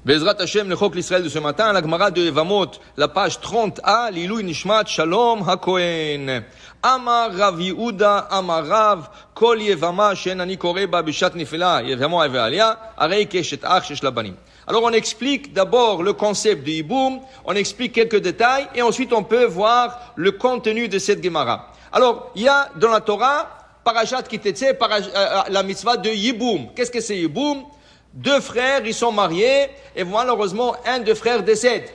Bezrat Hashem, le Chok l'Israël de ce matin, la Gemara de Evamot, la page 30a, l'Ilui Nishmat Shalom HaKohen. Amar Rav Yehuda, Amar Rav, Kol Yevama, Shen Ani Koreba, Bishat Nifela, Yevama Evealia, Arei Keshet Ach, Shesh Labanim. Alors on explique d'abord le concept du Yiboum, on explique quelques détails, et ensuite on peut voir le contenu de cette Gemara. Alors, il y a dans la Torah, Parashat Kitetse, la mitzvah de Yiboum. Qu'est-ce que c'est Yiboum? Deux frères, ils sont mariés, et malheureusement, un des frères décède.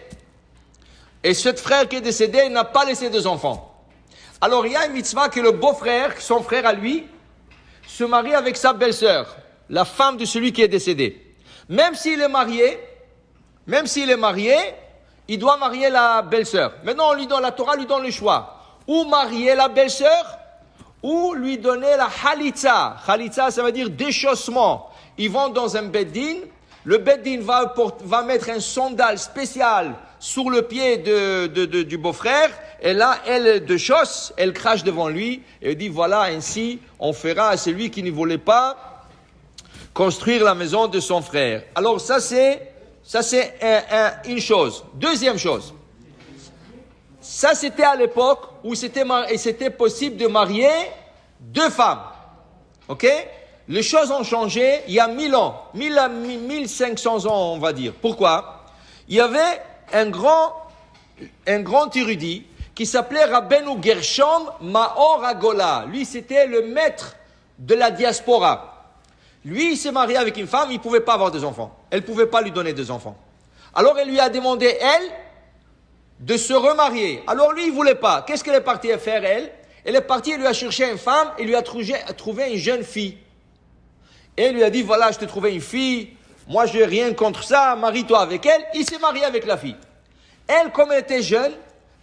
Et ce frère qui est décédé n'a pas laissé deux enfants. Alors, il y a une mitzvah que le beau-frère, son frère à lui, se marie avec sa belle-sœur, la femme de celui qui est décédé. Même s'il est marié, il doit marier la belle-sœur. Maintenant, la Torah lui donne le choix. Ou marier la belle-sœur, ou lui donner la halitza. Halitza, ça veut dire déchaussement. Ils vont dans un beddin, le beddin va mettre un sandal spécial sur le pied du beau-frère, et là, elle déchausse, elle crache devant lui, et elle dit, voilà, ainsi, on fera à celui qui ne voulait pas construire la maison de son frère. Alors, ça c'est une chose. Deuxième chose. Ça, c'était à l'époque où c'était possible de marier deux femmes. Ok? Les choses ont changé il y a 1000 ans, 1500 ans, on va dire. Pourquoi? Il y avait un grand érudit qui s'appelait Rabbeinu Gershom Maor Agola. Lui, c'était le maître de la diaspora. Lui, il s'est marié avec une femme, il ne pouvait pas avoir des enfants. Elle ne pouvait pas lui donner des enfants. Alors, elle lui a demandé, elle, de se remarier. Alors, lui, il ne voulait pas. Qu'est-ce qu'elle est partie faire, elle? Elle est partie, elle lui a cherché une femme, et lui a trouvé une jeune fille. Et il lui a dit, voilà, je t'ai trouvé une fille, moi je n'ai rien contre ça, marie-toi avec elle. Il s'est marié avec la fille. Elle, comme elle était jeune,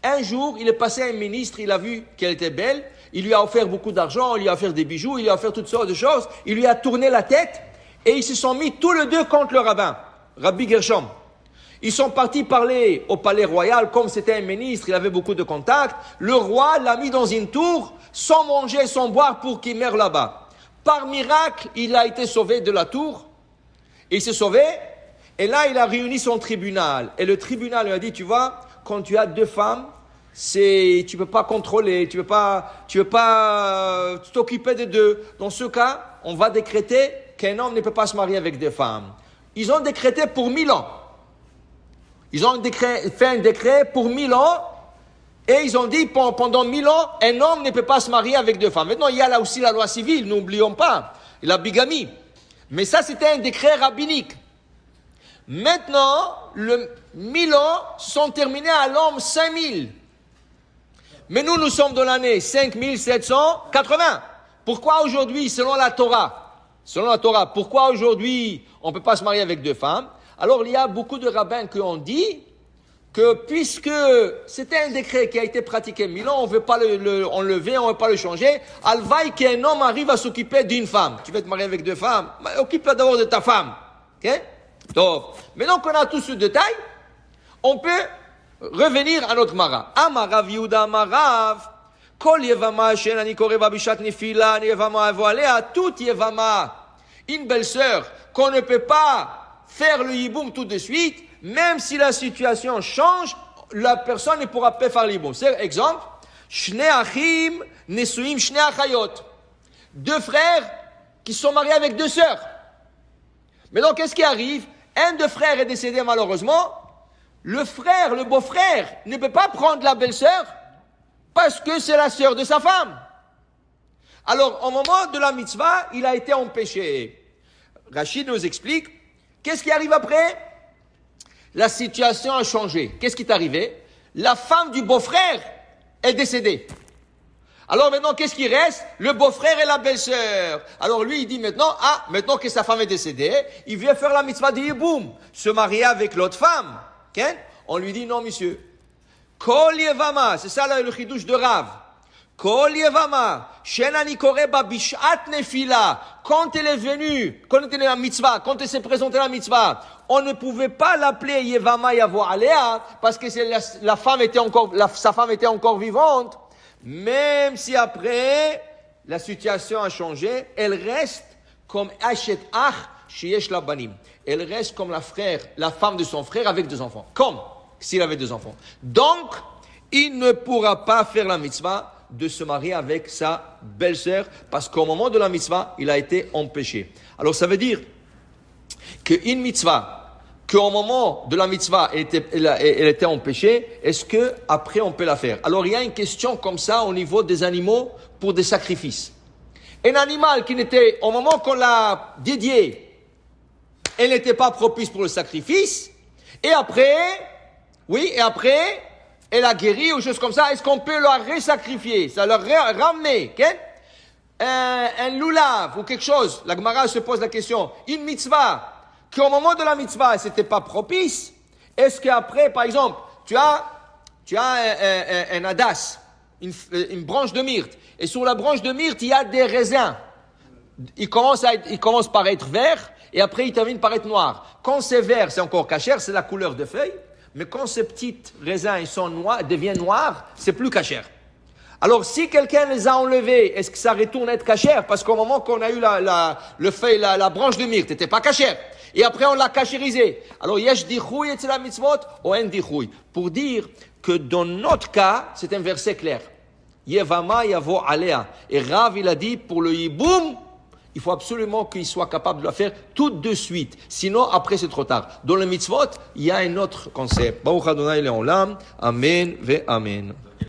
un jour, il est passé à un ministre, il a vu qu'elle était belle, il lui a offert beaucoup d'argent, il lui a offert des bijoux, il lui a offert toutes sortes de choses, il lui a tourné la tête, et ils se sont mis tous les deux contre le rabbin, Rabbi Gershom. Ils sont partis parler au palais royal, comme c'était un ministre, il avait beaucoup de contacts. Le roi l'a mis dans une tour, sans manger, sans boire, pour qu'il meure là-bas. Par miracle, il a été sauvé de la tour. Il s'est sauvé. Et là, il a réuni son tribunal. Et le tribunal lui a dit, tu vois, quand tu as deux femmes, tu peux pas contrôler, tu peux pas t'occuper des deux. Dans ce cas, on va décréter qu'un homme ne peut pas se marier avec deux femmes. Ils ont décrété pour 1000 ans. Ils ont fait un décret pour 1000 ans. Et ils ont dit, pendant 1000 ans, un homme ne peut pas se marier avec deux femmes. Maintenant, il y a là aussi la loi civile, n'oublions pas, la bigamie. Mais ça, c'était un décret rabbinique. Maintenant, 1000 ans sont terminés à l'an 5000. Mais nous sommes dans l'année 5780. Pourquoi aujourd'hui, selon la Torah, pourquoi aujourd'hui, on ne peut pas se marier avec deux femmes? Alors, il y a beaucoup de rabbins qui ont dit que puisque c'était un décret qui a été pratiqué 1000 ans, on ne veut pas l'enlever, on ne veut pas le changer, alvaï qu'un homme arrive à s'occuper d'une femme. Tu veux te marier avec deux femmes? Occupe-toi d'abord de ta femme. Ok? Donc, maintenant qu'on a tout ce détail, on peut revenir à notre mara. Amarav Yehuda Amarav, Kol Yevama, Shen Ani Koreba Bishat Nifila, Yevama Avoalea, tout Yevama, une belle-sœur qu'on ne peut pas faire le yiboum tout de suite, même si la situation change, la personne ne pourra pas faire le yiboum. C'est exemple, Shnei Achim Nesuim Shnei Achayot. Deux frères qui sont mariés avec deux sœurs. Mais donc, qu'est-ce qui arrive? Un des frères est décédé malheureusement. Le beau-frère, ne peut pas prendre la belle-sœur parce que c'est la sœur de sa femme. Alors, au moment de la mitzvah, il a été empêché. Rachid nous explique, qu'est-ce qui arrive après? La situation a changé. Qu'est-ce qui est arrivé? La femme du beau-frère est décédée. Alors maintenant, qu'est-ce qui reste? Le beau-frère et la belle-sœur. Alors lui, il dit maintenant que sa femme est décédée, il vient faire la mitzvah de Yiboum, se marier avec l'autre femme. Okay? On lui dit, non, monsieur. Kol Yevama, c'est ça le chidouche de Rav. Kol Yevama, Shen Ani Koreba Bishat Nefila. Quand elle est venue, quand elle était la mitzvah, quand elle s'est présentée la mitzvah, on ne pouvait pas l'appeler Yevama Yavo Alea, parce que sa femme était encore vivante. Même si après, la situation a changé, elle reste comme Ashet Ach sheyesh la banim. Elle reste comme la femme de son frère avec 2 enfants. Comme s'il avait 2 enfants. Donc, il ne pourra pas faire la mitzvah de se marier avec sa belle-sœur parce qu'au moment de la mitzvah, il a été empêché. Alors, ça veut dire qu'une mitzvah, qu'au moment de la mitzvah, elle était empêchée, est-ce qu'après on peut la faire? Alors, il y a une question comme ça au niveau des animaux pour des sacrifices. Un animal qui n'était, au moment qu'on l'a dédié, elle n'était pas propice pour le sacrifice, et après, elle a guéri ou chose comme ça, est-ce qu'on peut la resacrifier? Ça leur ramener, ok? Un loulav ou quelque chose, la Gemara se pose la question, une mitzvah, qu'au moment de la mitzvah, c'était pas propice, est-ce qu'après, par exemple, tu as un hadas, une branche de myrte, et sur la branche de myrte, il y a des raisins. Il commence par être vert, et après, il termine par être noir. Quand c'est vert, c'est encore cachère, c'est la couleur de feuille, mais quand ces petits raisins deviennent noirs, c'est plus cachère. Alors, si quelqu'un les a enlevés, est-ce que ça retourne à être cachère? Parce qu'au moment qu'on a eu la branche de myrte, c'était pas cachère. Et après, on l'a cachérisé. Alors, yesh dichouy et la mitzvot, ou en dichouy. Pour dire que dans notre cas, c'est un verset clair. Yevama yavo alea. Et Rav, il a dit, pour le yiboum, il faut absolument qu'il soit capable de la faire tout de suite. Sinon, après, c'est trop tard. Dans le mitzvot, il y a un autre concept. Baruch Adonai Leolam. Amen ve amen.